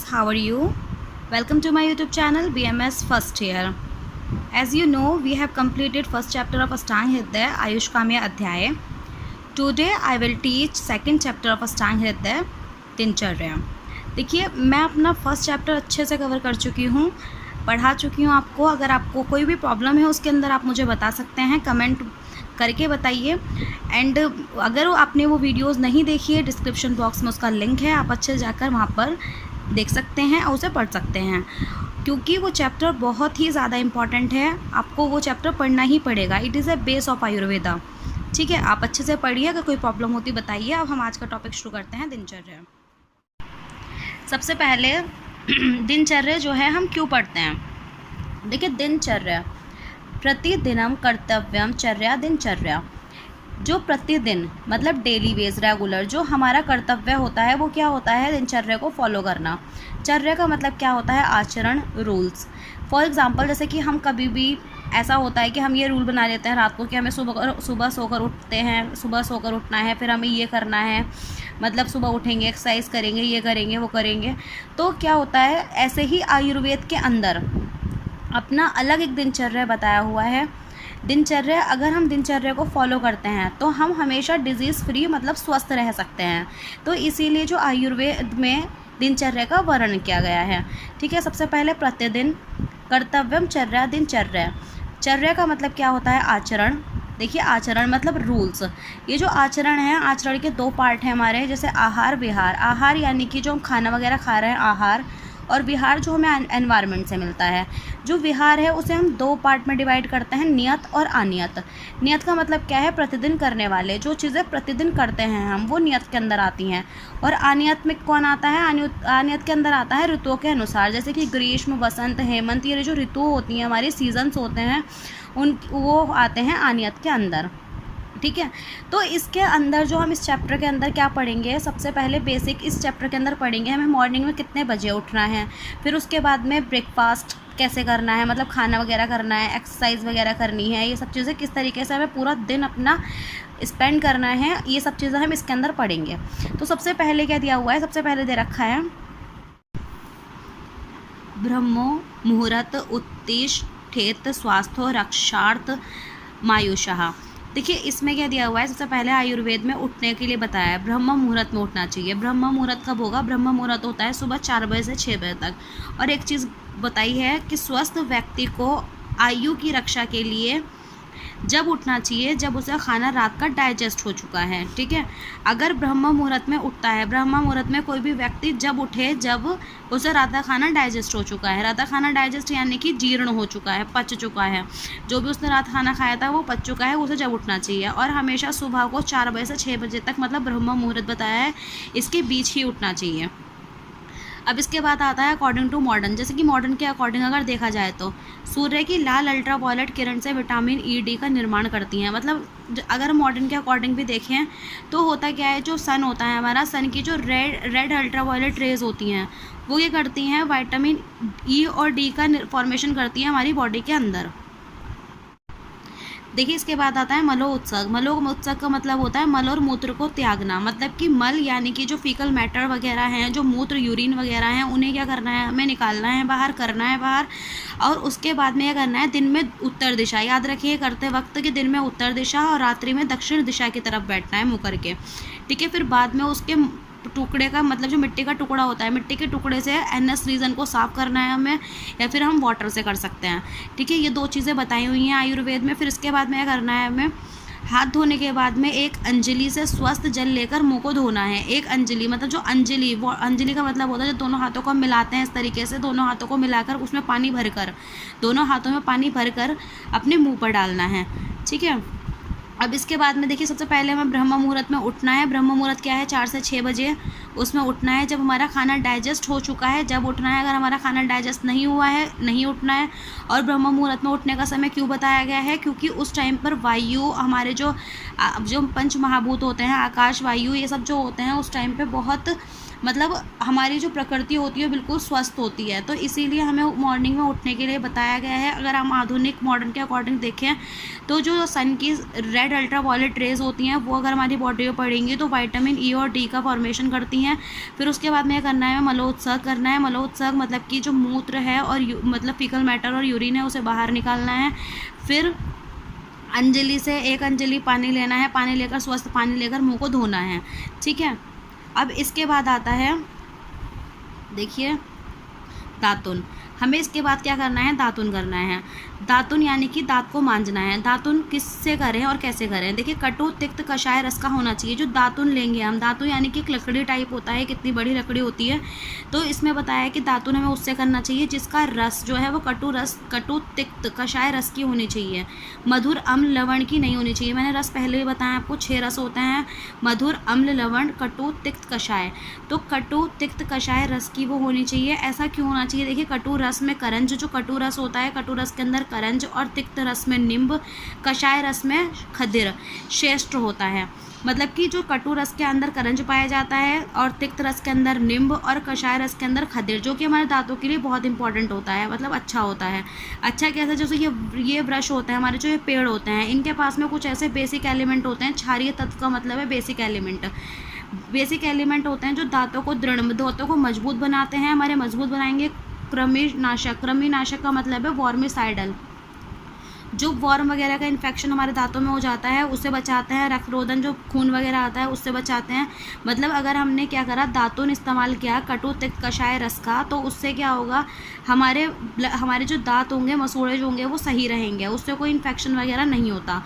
guys, how are you? Welcome to my YouTube channel BMS First Year. As you know, we have completed first chapter of Ashtang Hridaya Ayush Kamya Adhyay. Today I will teach second chapter of Ashtang Hridaya दिनचर्या। देखिए, मैं अपना first chapter अच्छे से cover कर चुकी हूँ, पढ़ा चुकी हूँ आपको। अगर आपको कोई भी प्रॉब्लम है उसके अंदर आप मुझे बता सकते हैं, कमेंट करके बताइए। एंड अगर आपने वो वीडियोस नहीं देखी है, डिस्क्रिप्शन बॉक्स में उसका लिंक है, आप अच्छे जाकर वहाँ पर देख सकते हैं और उसे पढ़ सकते हैं, क्योंकि वो चैप्टर बहुत ही ज़्यादा इम्पॉर्टेंट है। आपको वो चैप्टर पढ़ना ही पड़ेगा। It is a base of Ayurveda. ठीक है, आप अच्छे से पढ़िए। अगर कोई प्रॉब्लम होती बताइए। अब हम आज का टॉपिक शुरू करते हैं, दिनचर्या। सबसे पहले दिनचर्या जो है हम क्यों पढ़ते हैं। देखिए, दिनचर्या प्रतिदिनम कर्तव्यम चर्या दिनचर्या। जो प्रतिदिन मतलब डेली बेस रेगुलर जो हमारा कर्तव्य होता है वो क्या होता है, दिनचर्या को फॉलो करना। चर्या का मतलब क्या होता है, आचरण, रूल्स। फॉर एग्जांपल, जैसे कि हम कभी भी ऐसा होता है कि हम ये रूल बना लेते हैं रात को कि हमें सुबह सोकर उठते हैं, सुबह सोकर उठना है, फिर हमें ये करना है, मतलब सुबह उठेंगे, एक्सरसाइज करेंगे, ये करेंगे, वो करेंगे। तो क्या होता है, ऐसे ही आयुर्वेद के अंदर अपना अलग एक दिनचर्या बताया हुआ है। दिनचर्या, अगर हम दिनचर्या को फॉलो करते हैं तो हम हमेशा डिजीज़ फ्री मतलब स्वस्थ रह सकते हैं। तो इसीलिए जो आयुर्वेद में दिनचर्या का वर्णन किया गया है। ठीक है, सबसे पहले प्रतिदिन कर्तव्यम चर्या दिनचर्या। चर्या का मतलब क्या होता है, आचरण। देखिए, आचरण मतलब रूल्स। ये जो आचरण है, आचरण के दो पार्ट हैं हमारे, जैसे आहार विहार। आहार यानी कि जो हम खाना वगैरह खा रहे हैं, आहार, और विहार जो हमें एनवायरनमेंट से मिलता है। जो विहार है उसे हम दो पार्ट में डिवाइड करते हैं, नियत और अनियत। नियत का मतलब क्या है, प्रतिदिन करने वाले। जो चीज़ें प्रतिदिन करते हैं हम, वो नियत के अंदर आती हैं। और अनियत में कौन आता है, अनियत के अंदर आता है ऋतुओं के अनुसार। जैसे कि ग्रीष्म, वसंत, हेमंत, ये जो ऋतु होती हैं, हमारी सीजन्स होते हैं, वो आते हैं अनियत के अंदर। ठीक है, तो इसके अंदर जो हम इस चैप्टर के अंदर क्या पढ़ेंगे, सबसे पहले बेसिक इस चैप्टर के अंदर पढ़ेंगे हमें मॉर्निंग में कितने बजे उठना है। फिर उसके बाद में ब्रेकफास्ट कैसे करना है, मतलब खाना वगैरह करना है, एक्सरसाइज वगैरह करनी है, ये सब चीज़ें किस तरीके से हमें पूरा दिन अपना स्पेंड करना है, ये सब चीज़ें हम इसके अंदर पढ़ेंगे। तो सबसे पहले क्या दिया हुआ है, सबसे पहले दे रखा है ब्रह्मो मुहूर्त उत्तिष्ठेत स्वास्थ्यो रक्षार्थ मायुषः। देखिए, इसमें क्या दिया हुआ है, सबसे पहले आयुर्वेद में उठने के लिए बताया है, ब्रह्म मुहूर्त में उठना चाहिए। ब्रह्म मुहूर्त कब होगा, ब्रह्म मुहूर्त होता है सुबह 4 बजे से 6 बजे तक। और एक चीज़ बताई है कि स्वस्थ व्यक्ति को आयु की रक्षा के लिए जब उठना चाहिए जब उसे खाना रात का डाइजेस्ट हो चुका है। ठीक है, अगर ब्रह्म मुहूर्त में उठता है, ब्रह्म मुहूर्त में कोई भी व्यक्ति जब उठे जब उसे रात का खाना डाइजेस्ट हो चुका है। रात का खाना डाइजेस्ट यानी कि जीर्ण हो चुका है, पच चुका है। जो भी उसने रात खाना खाया था वो पच चुका है, उसे जब उठना चाहिए। और हमेशा सुबह को 4 बजे से 6 बजे तक, मतलब ब्रह्म मुहूर्त बताया है, इसके बीच ही उठना चाहिए। अब इसके बाद आता है अकॉर्डिंग टू मॉडर्न। जैसे कि मॉडर्न के अकॉर्डिंग अगर देखा जाए तो सूर्य की लाल अल्ट्रावायलेट किरण से विटामिन ई, डी का निर्माण करती हैं। मतलब अगर मॉडर्न के अकॉर्डिंग भी देखें तो होता क्या है, जो सन होता है हमारा, सन की जो रेड अल्ट्रावायलेट रेज होती हैं वो ये करती हैं, विटामिन ई और डी का फॉर्मेशन करती हैं हमारी बॉडी के अंदर। देखिए, इसके बाद आता है मलो उत्सर्ग। मलो उत्सर्ग का मतलब होता है मल और मूत्र को त्यागना। मतलब कि मल यानी कि जो फीकल मैटर वगैरह हैं, जो मूत्र यूरिन वगैरह हैं, उन्हें क्या करना है, हमें निकालना है बाहर, करना है बाहर। और उसके बाद में क्या करना है, दिन में उत्तर दिशा, याद रखिए करते वक्त कि दिन में उत्तर दिशा और रात्रि में दक्षिण दिशा की तरफ बैठना है मुँह करके। ठीक है, फिर बाद में उसके टुकड़े का मतलब जो मिट्टी का टुकड़ा होता है, मिट्टी के टुकड़े से एनस रीजन को साफ़ करना है हमें, या फिर हम वाटर से कर सकते हैं। ठीक है, ये 2 चीज़ें बताई हुई हैं आयुर्वेद में। फिर इसके बाद में क्या करना है, हमें हाथ धोने के बाद में एक अंजलि से स्वस्थ जल लेकर मुंह को धोना है। एक अंजलि मतलब जो अंजलि, वो अंजलि का मतलब होता है जो दोनों हाथों को हम मिलाते हैं, इस तरीके से दोनों हाथों को मिलाकर उसमें पानी भरकर, दोनों हाथों में पानी भरकर अपने मुँह पर डालना है। ठीक है, अब इसके बाद में देखिए, सबसे पहले हमें ब्रह्म मुहूर्त में उठना है। ब्रह्म मुहूर्त क्या है, 4 से 6 बजे उसमें उठना है, जब हमारा खाना डाइजेस्ट हो चुका है जब उठना है। अगर हमारा खाना डाइजेस्ट नहीं हुआ है, नहीं उठना है। और ब्रह्म मुहूर्त में उठने का समय क्यों बताया गया है, क्योंकि उस टाइम पर वायु, हमारे जो पंच महाभूत होते हैं, आकाश, वायु, ये सब जो होते हैं, उस टाइम पर बहुत मतलब हमारी जो प्रकृति होती है बिल्कुल स्वस्थ होती है। तो इसीलिए हमें मॉर्निंग में उठने के लिए बताया गया है। अगर हम आधुनिक मॉडर्न के अकॉर्डिंग देखें तो जो सन की रेड अल्ट्रावायलेट रेज होती हैं वो अगर हमारी बॉडी में पड़ेंगी तो विटामिन ई और डी का फॉर्मेशन करती हैं। फिर उसके बाद में करना है मलोत्सर्ग करना है। मलोत्सर्ग मतलब कि जो मूत्र है और मतलब फीकल मैटर और यूरिन है उसे बाहर निकालना है। फिर अंजलि से 1 अंजलि पानी लेना है, पानी लेकर स्वस्थ पानी लेकर मुंह को धोना है। ठीक है, अब इसके बाद आता है देखिए दातुन। हमें इसके बाद क्या करना है, दातुन करना है। दातुन यानी कि दांत को मांजना है। दातुन किससे करें और कैसे करें, देखिए कटु तिक्त कषाय रस का होना चाहिए। जो दातुन लेंगे हम, दातुन यानी कि एक लकड़ी टाइप होता है, कितनी बड़ी लकड़ी होती है, तो इसमें बताया है कि दातुन हमें उससे करना चाहिए जिसका रस जो है वो कटु तिक्त कषाय रस की होनी चाहिए, मधुर अम्ल लवण की नहीं होनी चाहिए। मैंने रस पहले भी बताया आपको, 6 रस होते हैं, मधुर अम्ल लवण कटु तिक्त कषाय। तो कटु तिक्त कषाय रस की वो होनी चाहिए। ऐसा क्यों होना चाहिए, देखिए कटु रस में करंज, जो कटु रस होता है, कटु रस के अंदर करंज और तिक्त रस में निम्ब, कषाय रस में खदिर श्रेष्ठ होता है। मतलब कि जो कटु रस के अंदर करंज पाया जाता है और तिक्त रस के अंदर निम्ब और कषाय रस के अंदर खदिर, जो कि हमारे दांतों के लिए बहुत इंपॉर्टेंट होता है, मतलब अच्छा होता है। अच्छा कैसे, जैसे ये ब्रश होते हैं हमारे, जो ये पेड़ होते हैं, इनके पास में कुछ ऐसे बेसिक एलिमेंट होते हैं। क्षारीय तत्व का मतलब है बेसिक एलिमेंट। बेसिक एलिमेंट होते हैं जो दांतों को दृढ़, दांतों को मजबूत बनाते हैं। हमारे मजबूत बनाएंगे कृमिनाशक। कृमिनाशक का मतलब है वर्मिसाइडल, जो वर्म वगैरह का इन्फेक्शन हमारे दांतों में हो जाता है उससे बचाते हैं। रक्तरोधन, जो खून वगैरह आता है उससे बचाते हैं। मतलब अगर हमने क्या करा, दातुन इस्तेमाल किया कटु तिक्त कषाय रस का, तो उससे क्या होगा, हमारे जो दांत होंगे, मसूड़े जो होंगे वो सही रहेंगे, उससे कोई इन्फेक्शन वगैरह नहीं होता।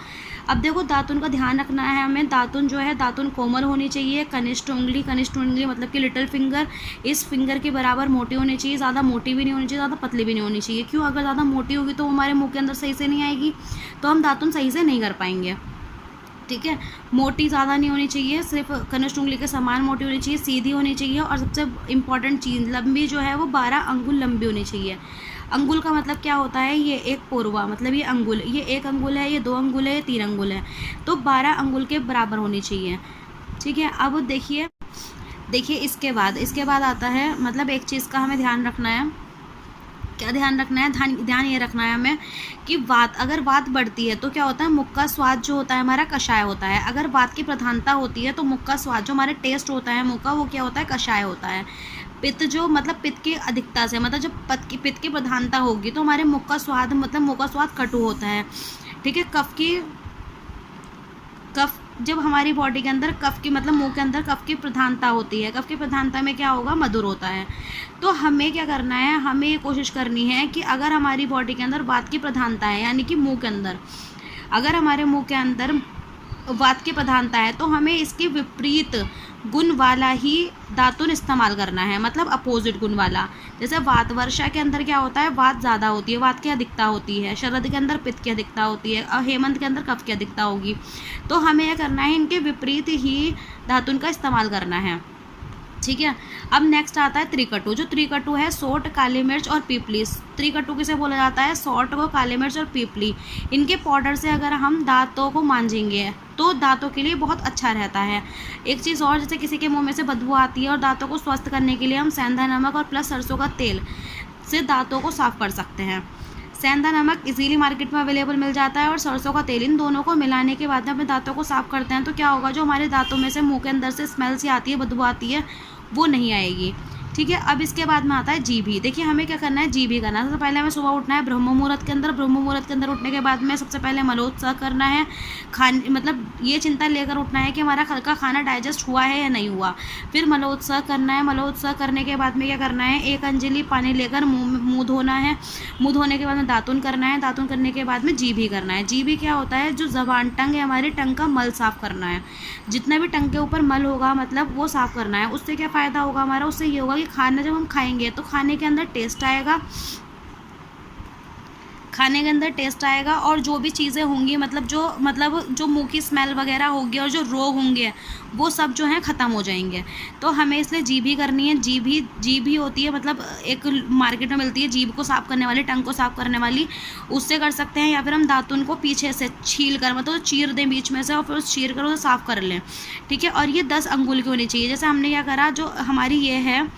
अब देखो दातुन का ध्यान रखना है हमें। दातुन जो है, दातुन कोमल होनी चाहिए। कनिष्ठ उंगली मतलब कि लिटिल फिंगर, इस फिंगर के बराबर मोटी होनी चाहिए। ज़्यादा मोटी भी नहीं होनी चाहिए, ज़्यादा पतली भी नहीं होनी चाहिए। क्यों, अगर ज़्यादा मोटी होगी तो हमारे मुंह के अंदर सही से नहीं आएगी, तो हम दातुन सही से नहीं कर पाएंगे। ठीक है, मोटी ज़्यादा नहीं होनी चाहिए, सिर्फ कनिष्ठ उंगली के समान मोटी होनी चाहिए, सीधी होनी चाहिए। और सबसे इम्पॉर्टेंट चीज़, लंबी जो है वो 12 अंगुल लंबी होनी चाहिए। अंगुल का मतलब क्या होता है, ये एक पोरवा, मतलब ये अंगुल, ये 1 अंगुल है, ये 2 अंगुल है, ये 3 अंगुल है, तो 12 अंगुल के बराबर होनी चाहिए। ठीक है, अब देखिए इसके बाद आता है, मतलब एक चीज़ का हमें ध्यान रखना है। क्या ध्यान रखना है, ध्यान ये रखना है हमें कि अगर वात बढ़ती है तो क्या होता है, मुख का स्वाद जो होता है हमारा कषाय होता है। अगर वात की प्रधानता होती है तो मुख का स्वाद, जो हमारे टेस्ट होता है मुख का, वो क्या होता है, कषाय होता है। पित्त जो, मतलब पित्त की अधिकता से, मतलब जब पित्त की प्रधानता होगी तो हमारे मुख का स्वाद, मतलब मुख का स्वाद कटु होता है। ठीक है, कफ जब हमारी बॉडी के अंदर कफ की, मतलब मुंह के अंदर कफ की प्रधानता होती है, कफ की प्रधानता में क्या होगा, मधुर होता है। तो हमें क्या करना है, हमें ये कोशिश करनी है कि अगर हमारी बॉडी के अंदर वात की प्रधानता है, यानी कि मुंह के अंदर, अगर हमारे मुंह के अंदर वात की प्रधानता है तो हमें इसके विपरीत गुण वाला ही दातुन इस्तेमाल करना है, मतलब अपोजिट गुण वाला। जैसे वात, वर्षा के अंदर क्या होता है, वात ज़्यादा होती है, वात की अधिकता होती है। शरद के अंदर पित्त की अधिकता होती है और हेमंत के अंदर कफ की अधिकता होगी। तो हमें यह करना है, इनके विपरीत ही दातुन का इस्तेमाल करना है। ठीक है, अब नेक्स्ट आता है त्रिकटु। जो त्रिकटु है, सोंठ, काली मिर्च और पीपली। त्रिकटु किसे बोला जाता है, सोंठ को, काली मिर्च और पीपली। इनके पाउडर से अगर हम दांतों को मांजेंगे तो दांतों के लिए बहुत अच्छा रहता है। एक चीज़ और, जैसे किसी के मुंह में से बदबू आती है और दांतों को स्वस्थ करने के लिए हम सेंधा नमक और प्लस सरसों का तेल से दांतों को साफ कर सकते हैं। सेंधा नमक इजीली मार्केट में अवेलेबल मिल जाता है और सरसों का तेल, इन दोनों को मिलाने के बाद में अपने दांतों को साफ करते हैं तो क्या होगा, जो हमारे दांतों में से मुंह के अंदर से स्मेल सी आती है, बदबू आती है, वो नहीं आएगी। ठीक है, अब इसके बाद में आता है जीभी। देखिए हमें क्या करना है, जीभी करना है। सबसे पहले हमें सुबह उठना है ब्रह्म मुहूर्त के अंदर। ब्रह्म मुहूर्त के अंदर उठने के बाद में सबसे पहले मलोत्सर्ग करना है। मतलब ये चिंता लेकर उठना है कि हमारा कल का खाना डाइजेस्ट हुआ है या नहीं हुआ। फिर मलोत्सर्ग करना है। मलोत्सर्ग करने के बाद में क्या करना है, 1 अंजलि पानी लेकर मुँह धोना है। मुँह धोने के बाद में दातुन करना है। दातुन करने के बाद में जीभी करना है। जीभी क्या होता है, जो जबान, टंग है हमारी, टंग का मल साफ़ करना है। जितना भी टंग के ऊपर मल होगा, मतलब वो साफ़ करना है। उससे क्या फ़ायदा होगा हमारा, उससे ये होगा कि खाना जब हम खाएंगे तो खाने के अंदर टेस्ट आएगा, खाने के अंदर टेस्ट आएगा, और जो भी चीज़ें होंगी मतलब जो मुंह की स्मेल वगैरह होगी और जो रोग होंगे वो सब जो है ख़त्म हो जाएंगे। तो हमें इसलिए जीभ ही करनी है। जीभ ही होती है, मतलब एक मार्केट में मिलती है जीभ को साफ़ करने वाली, टंग को साफ़ करने वाली, उससे कर सकते हैं। या फिर हम दातुन को पीछे से छील कर, मतलब चीर दें बीच में से और फिर उस चीर कर उसे साफ़ कर लें, ठीक है। और ये 10 अंगुल की होनी चाहिए। जैसे हमने क्या करा, जो हमारी ये है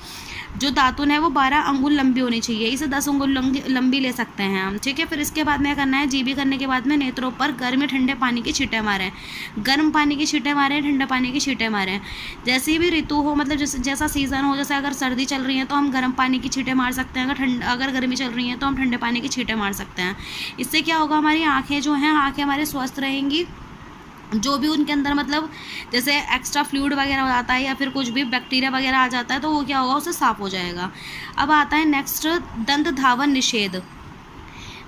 जो दातुन है वो 12 अंगुल लंबी होनी चाहिए, इसे 10 अंगुल लंबी ले सकते हैं हम, ठीक है। फिर इसके बाद में करना है, जीभी करने के बाद में नेत्रों पर गर्म या ठंडे पानी की छींटे मारें। गर्म पानी की छींटे मारें, ठंडे पानी की छींटे मारें। जैसी भी ऋतु हो, मतलब जैसा सीज़न हो, जैसे अगर सर्दी चल रही है तो हम गर्म पानी की छींटे मार सकते हैं, अगर गर्मी चल रही है तो हम ठंडे पानी की छींटे मार सकते हैं। इससे क्या होगा, हमारी आँखें जो हैं, आँखें हमारी स्वस्थ रहेंगी। जो भी उनके अंदर मतलब जैसे एक्स्ट्रा फ्लूइड वगैरह हो जाता है या फिर कुछ भी बैक्टीरिया वगैरह आ जाता है तो वो क्या होगा, उससे साफ़ हो जाएगा। अब आता है नेक्स्ट, दंत धावन निषेध।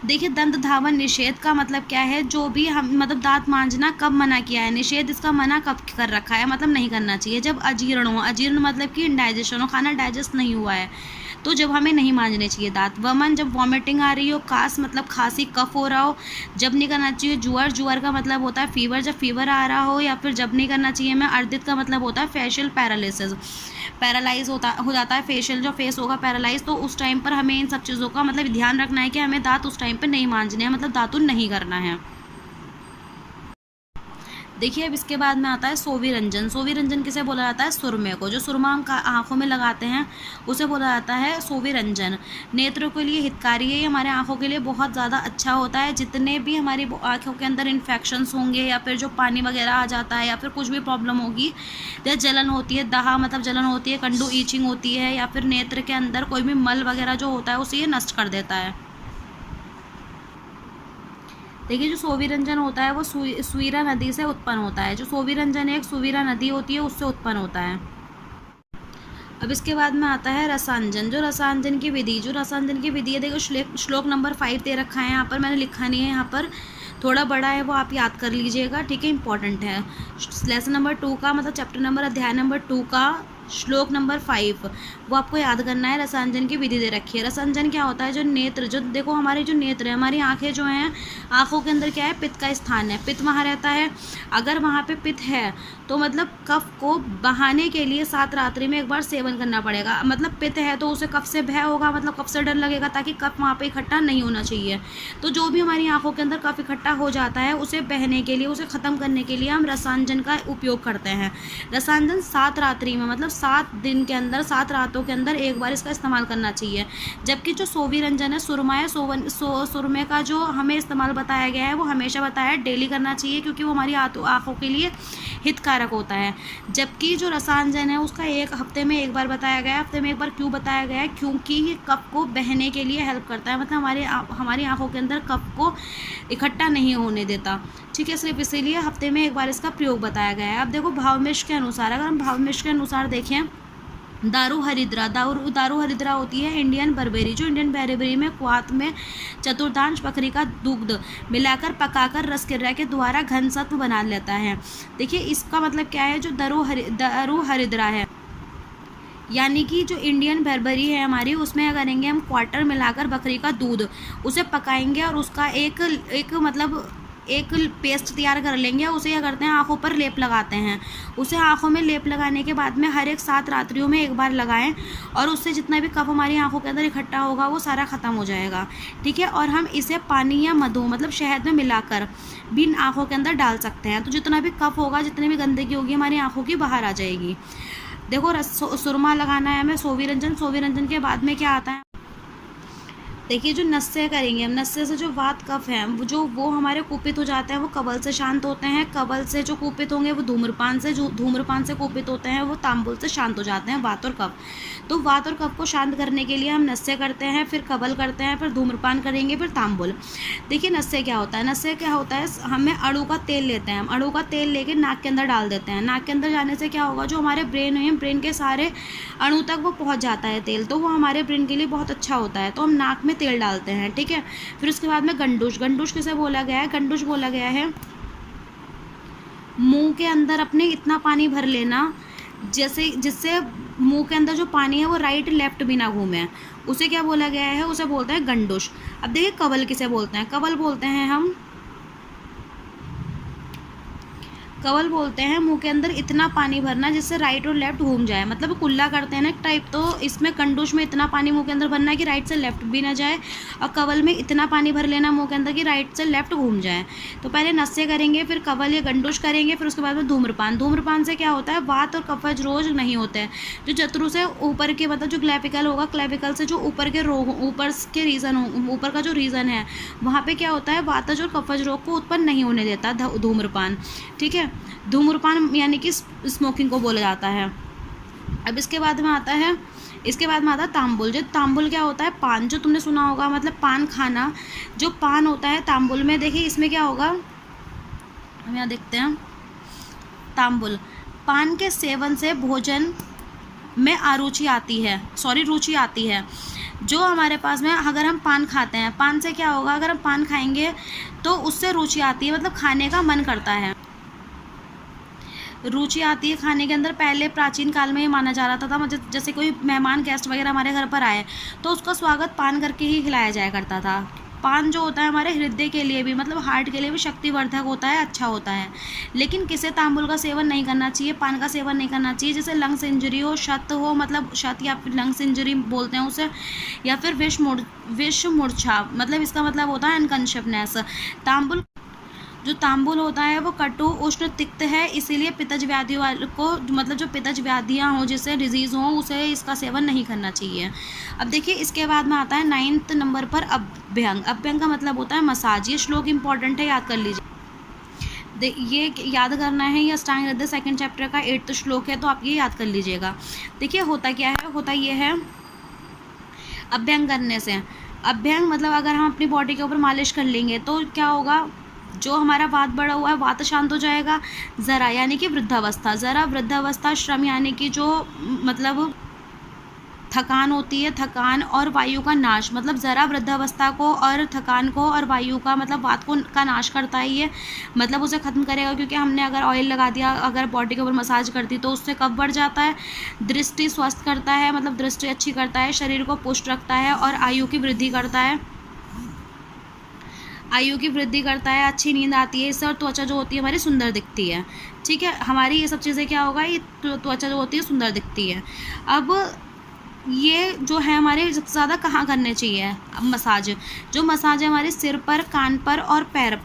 देखिए, दंत धावन निषेध का मतलब क्या है, जो भी हम मतलब दांत मांजना कब मना किया है, निषेध इसका मना कब कर रखा है, मतलब नहीं करना चाहिए जब अजीर्ण हो। अजीर्ण मतलब कि इंडाइजेशन हो, खाना डाइजेस्ट नहीं हुआ है, तो जब हमें नहीं मांजने चाहिए दांत। वमन, जब वॉमिटिंग आ रही हो। कास मतलब खांसी कफ हो रहा हो, जब नहीं करना चाहिए। जुअर का मतलब होता है फीवर, जब फीवर आ रहा हो, या फिर जब नहीं करना चाहिए। मैं अर्दित का मतलब होता है फेशियल पैरालिसिस, पैरालाइज हो जाता है फेशियल, जो फेस होगा पैरालाइज, तो उस टाइम पर हमें इन सब चीज़ों का मतलब ध्यान रखना है कि हमें दांत उस टाइम पर नहीं मांजने हैं, मतलब दातुन नहीं करना है। देखिए, अब इसके बाद में आता है सोविरंजन। सोविरंजन किसे बोला जाता है, सुरमे को। जो सुरमा हम आँखों में लगाते हैं उसे बोला जाता है सोविरंजन। नेत्रों के लिए हितकारी है, ये हमारे आँखों के लिए बहुत ज़्यादा अच्छा होता है। जितने भी हमारी आँखों के अंदर इन्फेक्शंस होंगे या फिर जो पानी वगैरह आ जाता है या फिर कुछ भी प्रॉब्लम होगी, जैसे जलन होती है, दहा मतलब जलन होती है, कंडू ईचिंग होती है, या फिर नेत्र के अंदर कोई भी मल वगैरह जो होता है उसे ये नष्ट कर देता है। देखिए, जो सोविरंजन होता है वो सुवीरा नदी से उत्पन्न होता है। जो सोविरंजन एक सुवीरा नदी होती है उससे उत्पन्न होता है। अब इसके बाद में आता है रसांजन। जो रसांजन की विधि है, देखो श्लोक नंबर 5 दे रखा है यहाँ पर, मैंने लिखा नहीं है यहाँ पर, थोड़ा बड़ा है, वो आप याद कर लीजिएगा, ठीक है, इंपॉर्टेंट है। लेसन नंबर 2 का मतलब चैप्टर नंबर अध्याय नंबर 2 का श्लोक नंबर 5 वो आपको याद करना है। रसांजन की विधि दे रखी है। रसांजन क्या होता है, जो नेत्र, जो देखो हमारे जो नेत्र है, हमारी आंखें जो हैं, आंखों के अंदर क्या है, पित्त का स्थान है, पित्त वहाँ रहता है। अगर वहाँ पे पित्त है तो मतलब कफ को बहाने के लिए 7 रात्रि में एक बार सेवन करना पड़ेगा। मतलब पित्त है तो उसे कफ से भय होगा, मतलब कफ से डर लगेगा, ताकि कफ वहाँ पे इकट्ठा नहीं होना चाहिए। तो जो भी हमारी आंखों के अंदर कफ इकट्ठा हो जाता है उसे बहने के लिए, उसे ख़त्म करने के लिए हम रसांजन का उपयोग करते हैं। रसांजन 7 रात्रि में मतलब 7 दिन के अंदर, 7 रातों के अंदर एक बार इसका इस्तेमाल करना चाहिए। जबकि जो सोविरंजन है, सुरमा है, सुरमे का जो हमें इस्तेमाल बताया गया है वो हमेशा बताया डेली करना चाहिए, क्योंकि वो हमारी आंखों के लिए हितकारक होता है। जबकि जो रसांजन है उसका 1 हफ्ते में एक बार बताया गया है। हफ्ते में एक बार क्यों बताया गया है, क्योंकि ये कफ को बहने के लिए हेल्प करता है, मतलब हमारी आंखों के अंदर कफ को इकट्ठा नहीं होने देता, ठीक है, सिर्फ इसीलिए हफ्ते में एक बार इसका प्रयोग बताया गया है। अब देखो भावमिश्र के अनुसार, अगर हम भावमिश्र के अनुसार देखें, दारू हरिद्रा होती है इंडियन बर्बेरी। जो इंडियन बर्बेरी में क्वाथ में चतुर्थांश बकरी का दुग्ध मिलाकर पकाकर रसकिर्रा के द्वारा घनसत्व बना लेता है। देखिए, इसका मतलब क्या है, जो दारू हरिद्रा है, यानी कि जो इंडियन बर्बरी है हमारी, उसमें क्या करेंगे हम, क्वार्टर मिलाकर बकरी का दूध उसे पकाएंगे और उसका एक पेस्ट तैयार कर लेंगे। उसे क्या करते हैं, आँखों पर लेप लगाते हैं। उसे आँखों में लेप लगाने के बाद में हर एक 7 रात्रियों में एक बार लगाएं, और उससे जितना भी कफ हमारी आँखों के अंदर इकट्ठा होगा वो सारा ख़त्म हो जाएगा, ठीक है। और हम इसे पानी या मधु मतलब शहद में मिलाकर भी आँखों के अंदर डाल सकते हैं, तो जितना भी कफ होगा, जितनी भी गंदगी होगी हमारी आँखों की बाहर आ जाएगी। देखो, सुरमा लगाना है हमें, सोविरंजन के बाद में क्या आता है, देखिए, जो नस्से करेंगे हम, नस्से से जो वात कफ है वो हमारे कुपित हो जाते हैं, वो कबल से शांत होते हैं। कबल से जो कुपित होंगे वो धूम्रपान से, जो धूम्रपान से कुपित होते हैं वो तांबुल से शांत हो जाते हैं, वात और कफ। तो वात और कफ को शांत करने के लिए हम नस्से करते हैं, फिर कबल करते हैं, फिर धूम्रपान करेंगे, फिर तांबुल। देखिए, नस्से क्या होता है, हमें अड़ू का तेल लेते हैं, हम अड़ू का तेल लेके नाक के अंदर डाल देते हैं। नाक के अंदर जाने से क्या होगा, जो हमारे ब्रेन है, ब्रेन के सारे अणु तक वो पहुँच जाता है तेल, तो वो हमारे ब्रेन के लिए बहुत अच्छा होता है। तो हम नाक में तेल डालते हैं, ठीक है। फिर उसके बाद में गंडूश किसे बोला गया है, गंडूश बोला गया है मुंह के अंदर अपने इतना पानी भर लेना जैसे जिससे मुंह के अंदर जो पानी है वो राइट लेफ्ट भी ना घूमे, उसे क्या बोला गया है, उसे बोलते हैं गंडुश। अब देखिए कवल किसे बोलते हैं, कवल बोलते हैं हम, कवल बोलते हैं मुंह के अंदर इतना पानी भरना जिससे राइट और लेफ्ट घूम जाए, मतलब कुल्ला करते हैं ना एक टाइप, तो इसमें कंडूश में इतना पानी मुंह के अंदर भरना है कि राइट से लेफ्ट भी ना जाए, और कवल में इतना पानी भर लेना मुंह के अंदर कि राइट से लेफ्ट घूम जाए। तो पहले नस्से करेंगे, फिर कवल या गंडूश करेंगे, फिर उसके बाद में धूम्रपान। धूम्रपान से क्या होता है, वात और कफज रोग नहीं होते हैं। जो जत्रु से ऊपर के मतलब जो क्लेविकल होगा, क्लेविकल से जो ऊपर के रोग, ऊपर के रीजन हो, ऊपर का जो रीजन है वहाँ पे क्या होता है, वातज और कफज रोग को उत्पन्न नहीं होने देता धूम्रपान। ठीक है, धूम्रपान यानी कि स्मोकिंग को बोला जाता है। अब इसके बाद में आता है तांबुल। जो तांबुल क्या होता है, पान, जो तुमने सुना होगा, मतलब पान खाना, जो पान होता है तांबुल में। देखिए इसमें क्या होगा, हम यहाँ देखते हैं तांबुल। पान के सेवन से भोजन में रुचि आती है। जो हमारे पास में अगर हम पान खाते हैं, पान से क्या होगा, अगर हम पान खाएंगे तो उससे रुचि आती है, मतलब खाने का मन करता है, रुचि आती है खाने के अंदर। पहले प्राचीन काल में ये माना जा रहा था, मतलब जैसे कोई मेहमान गेस्ट वगैरह हमारे घर पर आए तो उसका स्वागत पान करके ही खिलाया जाया करता था। पान जो होता है हमारे हृदय के लिए भी, मतलब हार्ट के लिए भी शक्तिवर्धक होता है, अच्छा होता है। लेकिन किसे तांबुल का सेवन नहीं करना चाहिए, पान का सेवन नहीं करना चाहिए, जैसे लंग्स इंजरी हो, शत हो, मतलब शत या फिर लंग्स इंजरी बोलते हैं उसे, या फिर विष मूर्छा, मतलब इसका मतलब होता है अनकॉन्शियसनेस। जो तांबुल होता है वो कटु उष्ण तिक्त है, इसीलिए पित्तज व्याधि वालों को, मतलब जो पित्तज व्याधियाँ हों, जिससे डिजीज़ हो, उसे इसका सेवन नहीं करना चाहिए। अब देखिए इसके बाद में आता है 9th नंबर पर अभ्यंग। अभ्यंग का मतलब होता है मसाज। ये श्लोक इंपॉर्टेंट है, याद कर लीजिए। ये याद करना है, ये अष्टांग हृदय 2nd चैप्टर का 8th श्लोक है, तो आप ये याद कर लीजिएगा। देखिए होता क्या है, होता ये है अभ्यंग करने से। अभ्यंग मतलब अगर हम अपनी बॉडी के ऊपर मालिश कर लेंगे तो क्या होगा, जो हमारा वात बढ़ा हुआ है वात शांत हो जाएगा। ज़रा यानी कि वृद्धावस्था, ज़रा वृद्धावस्था, श्रम यानी कि जो मतलब थकान होती है, थकान और वायु का नाश, मतलब ज़रा वृद्धावस्था को और थकान को और वायु का, मतलब वात को का नाश करता है ये, मतलब उसे ख़त्म करेगा। क्योंकि हमने अगर ऑयल लगा दिया, अगर बॉडी के ऊपर मसाज करती तो उससे कफ बढ़ जाता है। दृष्टि स्वस्थ करता है, मतलब दृष्टि अच्छी करता है, शरीर को पुष्ट रखता है और आयु की वृद्धि करता है, अच्छी नींद आती है इससे, और त्वचा जो होती है हमारी सुंदर दिखती है। ठीक है, हमारी ये सब चीज़ें क्या होगा, ये त्वचा जो होती है सुंदर दिखती है। अब ये जो है हमारे सबसे ज़्यादा कहाँ करने चाहिए मसाज, जो मसाज है हमारे सिर पर, कान पर और पैर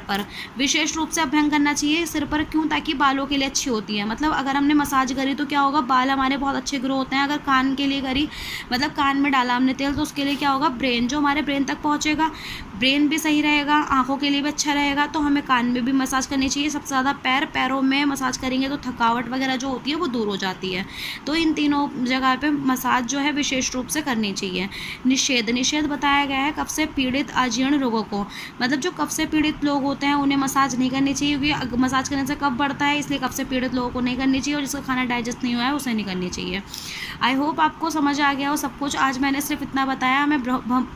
पर विशेष रूप से अभ्यंग करना चाहिए। सिर पर क्यों, ताकि बालों के लिए अच्छी होती है, मतलब अगर हमने मसाज करी तो क्या होगा, बाल हमारे बहुत अच्छे ग्रो होते हैं। अगर कान के लिए करी, मतलब कान में डाला हमने तेल, तो उसके लिए क्या होगा, ब्रेन, जो हमारे ब्रेन तक पहुँचेगा, ब्रेन भी सही रहेगा, आँखों के लिए भी अच्छा रहेगा। तो हमें कान में भी मसाज करनी चाहिए। सबसे ज़्यादा पैरों में मसाज करेंगे तो थकावट वगैरह जो होती है वो दूर हो जाती है। तो इन तीनों जगह पे मसाज जो है विशेष रूप से करनी चाहिए। निषेध बताया गया है कफ से पीड़ित अजीर्ण रोगों को, मतलब जो कफ से पीड़ित लोग होते हैं उन्हें मसाज नहीं करनी चाहिए, क्योंकि मसाज करने से कफ बढ़ता है, इसलिए कफ से पीड़ित लोगों को नहीं करनी चाहिए, और जिसका खाना डाइजेस्ट नहीं हुआ है उसे नहीं करनी चाहिए। आई होप आपको समझ आ गया हो सब कुछ। आज मैंने सिर्फ इतना बताया। हमें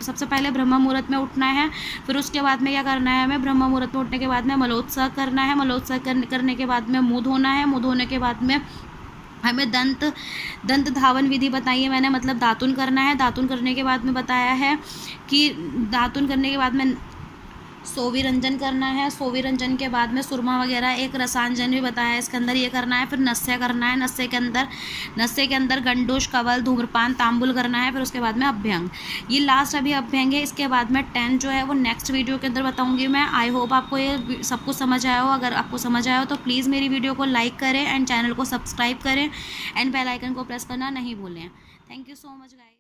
सबसे पहले ब्रह्म मुहूर्त में उठना है, फिर उसके बाद में क्या करना है, हमें ब्रह्म मुहूर्त में उठने के बाद में मलोत्सव करना है, मलोत्सव करने के बाद में मुँह धोना है, मुँह धोने के बाद में हमें दंत धावन विधि बताई है मैंने, मतलब दातुन करना है। दातुन करने के बाद में बताया है कि दातुन करने के बाद में सोविरंजन करना है, सोविरंजन के बाद में सुरमा वगैरह एक रसांजन भी बताया है इसके अंदर, ये करना है। फिर नस्य करना है, नस्य के अंदर गंडूश, कवल, धूम्रपान, तांबुल करना है। फिर उसके बाद में अभ्यंग, ये लास्ट अभी अभ्यंग है। इसके बाद में 10 जो है वो नेक्स्ट वीडियो के अंदर बताऊंगी मैं। आई होप आपको ये सब कुछ समझ आया हो। अगर आपको समझ आया हो तो प्लीज़ मेरी वीडियो को लाइक करें एंड चैनल को सब्सक्राइब करें एंड बेल आइकन को प्रेस करना नहीं भूलें। Thank you so much guys.